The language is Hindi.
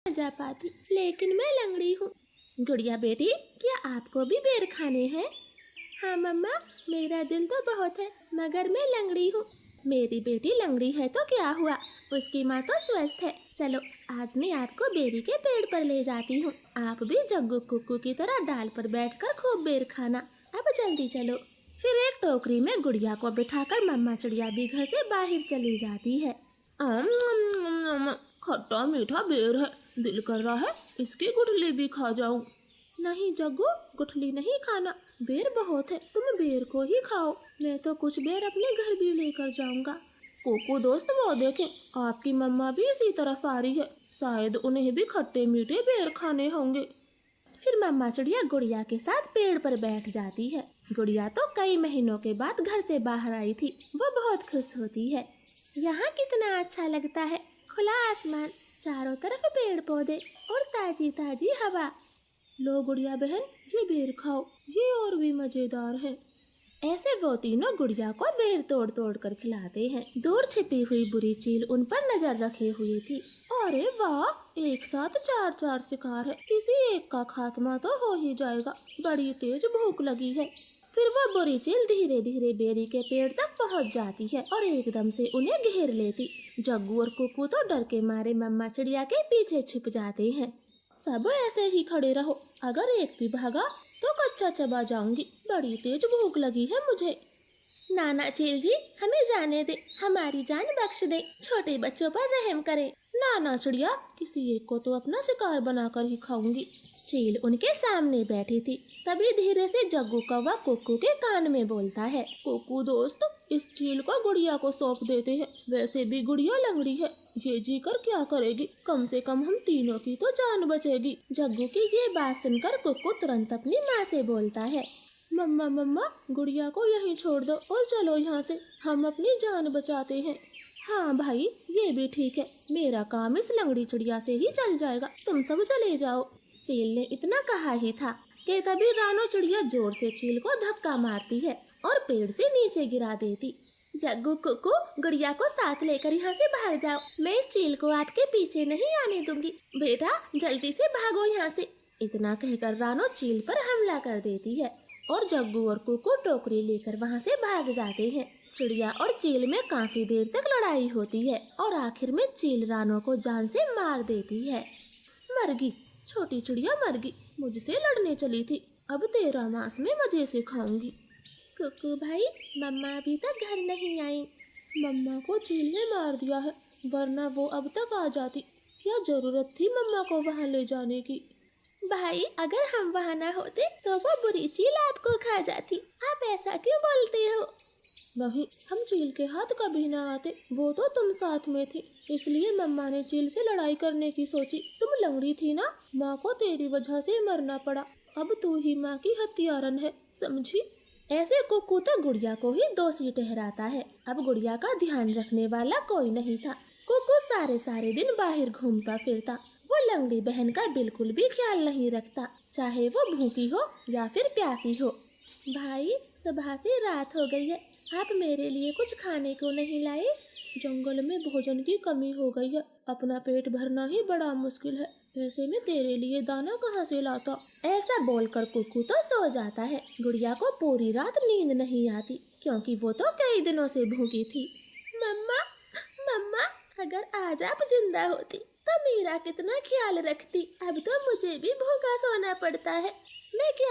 जा पाती, लेकिन मैं लंगड़ी हूँ। गुड़िया बेटी, क्या आपको भी बेर खाने हैं? हाँ मम्मा, मेरा दिल तो बहुत है, मगर मैं लंगड़ी हूँ। मेरी बेटी लंगड़ी है तो क्या हुआ, उसकी माँ तो स्वस्थ है। चलो आज मैं आपको बेरी के पेड़ पर ले जाती हूँ। आप भी जग्गू कुक्कू की तरह डाल पर बैठकर खूब बेर खाना। अब जल्दी चलो। फिर एक टोकरी में गुड़िया को बिठाकर मम्मा चिड़िया भी घर से बाहर चली जाती है। खट्टा मीठा बेर है, दिल कर रहा है इसकी गुठली भी खा जाऊं। नहीं जग्गू, गुठली नहीं खाना, बेर बहुत है, तुम बेर को ही खाओ। मैं तो कुछ बेर अपने घर भी लेकर जाऊंगा। कोको दोस्त, वो देखें, आपकी मम्मा भी इसी तरफ आ रही है, शायद उन्हें भी खट्टे मीठे बेर खाने होंगे। फिर मम्मा चिड़िया गुड़िया के साथ पेड़ पर बैठ जाती है। गुड़िया तो कई महीनों के बाद घर से बाहर आई थी, वो बहुत खुश होती है। यहाँ कितना अच्छा लगता है, खुला आसमान, चारों तरफ पेड़ पौधे और ताजी ताजी हवा। लो गुड़िया बहन, ये बेर खाओ, ये और भी मजेदार है। ऐसे वो तीनों गुड़िया को बेर तोड़ तोड़ कर खिलाते हैं। दूर छिपी हुई बुरी चील उन पर नजर रखे हुए थी। अरे वाह, एक साथ चार चार शिकार है, किसी एक का खात्मा तो हो ही जाएगा, बड़ी तेज भूख लगी है। फिर वो बुरी चील धीरे धीरे बेरी के पेड़ तक पहुंच जाती है और एकदम से उन्हें घेर लेती। जग्गू और कुक्कू तो डर के मारे मम्मा चिड़िया के पीछे छिप जाते हैं। सब ऐसे ही खड़े रहो, अगर एक भी भागा तो कच्चा चबा जाऊंगी, बड़ी तेज भूख लगी है मुझे। नाना चील जी, हमें जाने दे, हमारी जान बख्श दे, छोटे बच्चों पर रहम करें। नाना चिड़िया, किसी एक को तो अपना शिकार बनाकर ही खाऊंगी। चील उनके सामने बैठी थी। तभी धीरे से जग्गू कौवा कुक्कू के कान में बोलता है, कुक्कू दोस्त, इस चील को गुड़िया को सौंप देते हैं, वैसे भी गुड़िया लंगड़ी है, ये जी कर क्या करेगी, कम से कम हम तीनों की तो जान बचेगी। जग्गू की ये बात सुनकर कुक्कू तुरंत अपनी माँ से बोलता है, मम्मा मम्मा, गुड़िया को यहीं छोड़ दो और चलो यहाँ से, हम अपनी जान बचाते हैं। हाँ भाई, ये भी ठीक है, मेरा काम इस लंगड़ी चिड़िया से ही चल जाएगा, तुम सब चले जाओ। चील ने इतना कहा ही था कि तभी रानो चिड़िया जोर से चील को धक्का मारती है और पेड़ से नीचे गिरा देती। जग्गू कुक्कू, गुड़िया को साथ लेकर यहाँ से भाग जाओ, मैं इस चील को आपके पीछे नहीं आने दूंगी, बेटा जल्दी से भागो यहाँ से। इतना कहकर रानो चील पर हमला कर देती है और जग्गू और कुक्कू टोकरी लेकर वहाँ से भाग जाते हैं। चिड़िया और चील में काफी देर तक लड़ाई होती है और आखिर में चील रानो को जान से मार देती है। मरगी, छोटी चिड़िया मरगी, मुझसे लड़ने चली थी, अब तेरा मांस में मजे से खाऊंगी। कुक्कू भाई, मम्मा अभी तक घर नहीं आई। मम्मा को चील ने मार दिया है, वरना वो अब तक आ जाती, क्या जरूरत थी मम्मा को वहाँ ले जाने की। भाई, अगर हम वहाँ न होते तो वो बुरी चील आपको खा जाती, आप ऐसा क्यों बोलते हो? नहीं, हम चील के हाथ कभी ना आते, वो तो तुम साथ में थी, इसलिए मम्मा ने चील से लड़ाई करने की सोची। तुम लंगड़ी थी ना, माँ को तेरी वजह से मरना पड़ा, अब तू ही माँ की हत्यारन है, समझी? ऐसे कुक्कू तो गुड़िया को ही दोषी ठहराता है। अब गुड़िया का ध्यान रखने वाला कोई नहीं था। कुक्कू सारे सारे दिन बाहर घूमता फिरता, वो लंगड़ी बहन का बिल्कुल भी ख्याल नहीं रखता, चाहे वो भूखी हो या फिर प्यासी हो। भाई, सुबह से रात हो गई है, आप मेरे लिए कुछ खाने को नहीं लाए? जंगल में भोजन की कमी हो गई है, अपना पेट भरना ही बड़ा मुश्किल है, ऐसे में तेरे लिए दाना कहाँ से लाता? ऐसा बोलकर कुक्कू तो सो जाता है। गुड़िया को पूरी रात नींद नहीं आती, क्योंकि वो तो कई दिनों से भूखी थी। मम्मा, मम्मा, अगर आज आप जिंदा होती तो मेरा कितना ख्याल रखती, अब तो मुझे भी भूखा सोना पड़ता है, मैं क्या